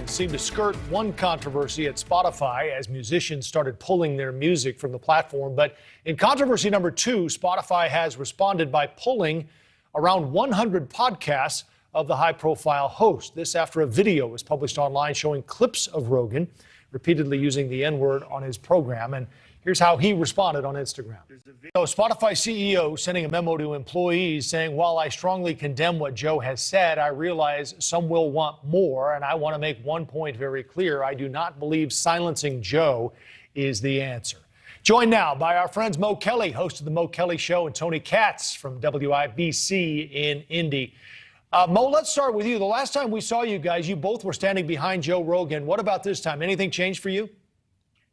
Seemed to skirt one controversy at Spotify as musicians started pulling their music from the platform. But in controversy number two, Spotify has responded by pulling around 100 podcasts of the high-profile host. This after a video was published online showing clips of Rogan repeatedly using the N-word on his program. And here's how he responded on Instagram. Spotify CEO sending a memo to employees saying, while I strongly condemn what Joe has said, I realize some will want more. And I want to make one point very clear. I do not believe silencing Joe is the answer. Joined now by our friends Mo Kelly, host of The Mo Kelly Show, and Tony Katz from WIBC in Indy. Mo, let's start with you. The last time we saw you guys, you both were standing behind Joe Rogan. What about this time? Anything changed for you?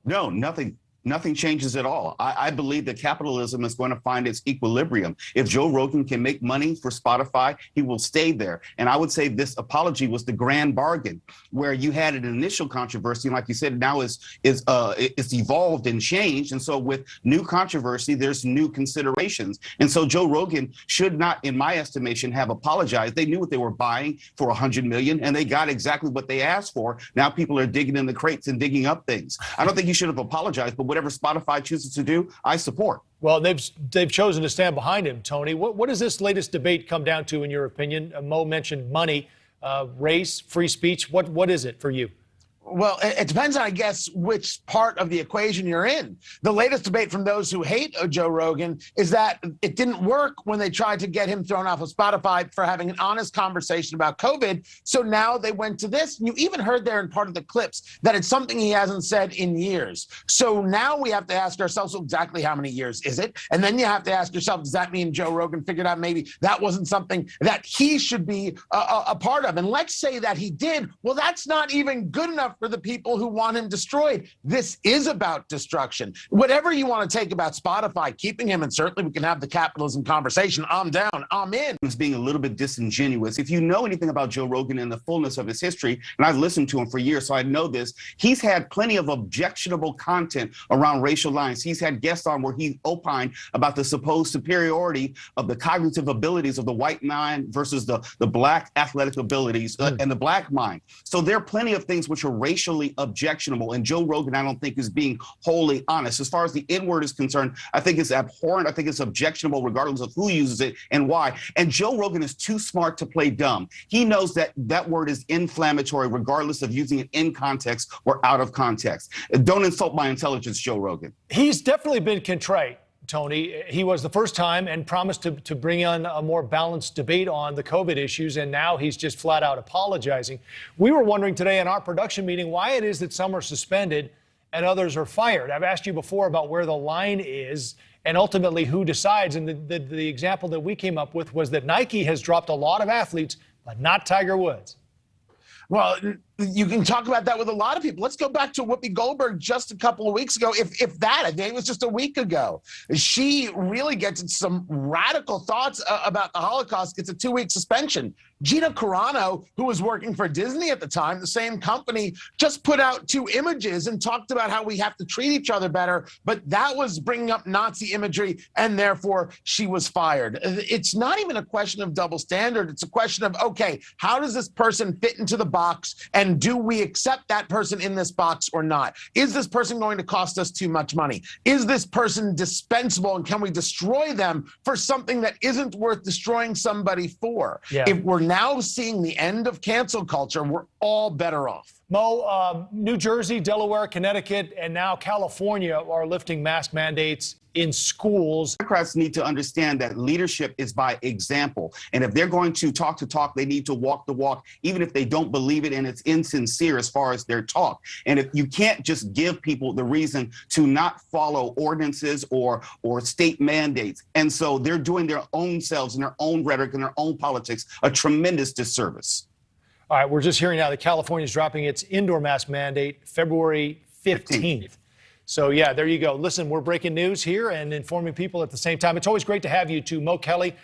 No, nothing. Nothing changes at all. I believe that capitalism is going to find its equilibrium. If Joe Rogan can make money for Spotify, he will stay there. And I would say this apology was the grand bargain, where you had an initial controversy, and like you said, now it's evolved and changed. And so with new controversy, there's new considerations. And so Joe Rogan should not, in my estimation, have apologized. They knew what they were buying for $100 million, and they got exactly what they asked for. Now people are digging in the crates and digging up things. I don't think he should have apologized, but whatever Spotify chooses to do, I support. Well, they've chosen to stand behind him, Tony. What does this latest debate come down to, in your opinion? Mo mentioned money, race, free speech. What is it for you? Well, it depends on, I guess, which part of the equation you're in. The latest debate from those who hate Joe Rogan is that it didn't work when they tried to get him thrown off of Spotify for having an honest conversation about COVID. So now they went to this. And you even heard there in part of the clips that it's something he hasn't said in years. So now we have to ask ourselves, well, exactly how many years is it? And then you have to ask yourself, does that mean Joe Rogan figured out maybe that wasn't something that he should be a part of? And let's say that he did. Well, that's not even good enough for the people who want him destroyed. This is about destruction. Whatever you want to take about Spotify, keeping him, and certainly we can have the capitalism conversation. I'm down, I'm in. It's being a little bit disingenuous. If you know anything about Joe Rogan and the fullness of his history, and I've listened to him for years, so I know this, he's had plenty of objectionable content around racial lines. He's had guests on where he opined about the supposed superiority of the cognitive abilities of the white mind versus the black athletic abilities and the black mind. So there are plenty of things which are racially objectionable, and Joe Rogan, I don't think, is being wholly honest. As far as the N-word is concerned, I think it's abhorrent. I think it's objectionable regardless of who uses it and why. And Joe Rogan is too smart to play dumb. He knows that that word is inflammatory regardless of using it in context or out of context. Don't insult my intelligence, Joe Rogan. He's definitely been contrite, Tony. He was the first time and promised to bring on a more balanced debate on the COVID issues, and now he's just flat out apologizing. We were wondering today in our production meeting why it is that some are suspended and others are fired. I've asked you before about where the line is and ultimately who decides, and the example that we came up with was that Nike has dropped a lot of athletes, but not Tiger Woods. Well, you can talk about that with a lot of people. Let's go back to Whoopi Goldberg just a couple of weeks ago, if that, I think it was just a week ago. She really gets some radical thoughts about the Holocaust, gets a 2-week suspension. Gina Carano, who was working for Disney at the time, the same company, just put out 2 images and talked about how we have to treat each other better, but that was bringing up Nazi imagery, and therefore she was fired. It's not even a question of double standard. It's a question of, okay, how does this person fit into the box, and do we accept that person in this box or not? Is this person going to cost us too much money? Is this person dispensable, and can we destroy them for something that isn't worth destroying somebody for? Yeah. If we're now seeing the end of cancel culture, we're all better off. Mo, New Jersey, Delaware, Connecticut, and now California are lifting mask mandates in schools. Democrats need to understand that leadership is by example. And if they're going to talk the talk, they need to walk the walk, even if they don't believe it and it's insincere as far as their talk. And if you can't just give people the reason to not follow ordinances or state mandates. And so they're doing their own selves and their own rhetoric and their own politics a tremendous disservice. All right, we're just hearing now that California is dropping its indoor mask mandate February 15th. So, yeah, there you go. Listen, we're breaking news here and informing people at the same time. It's always great to have you two. Mo Kelly,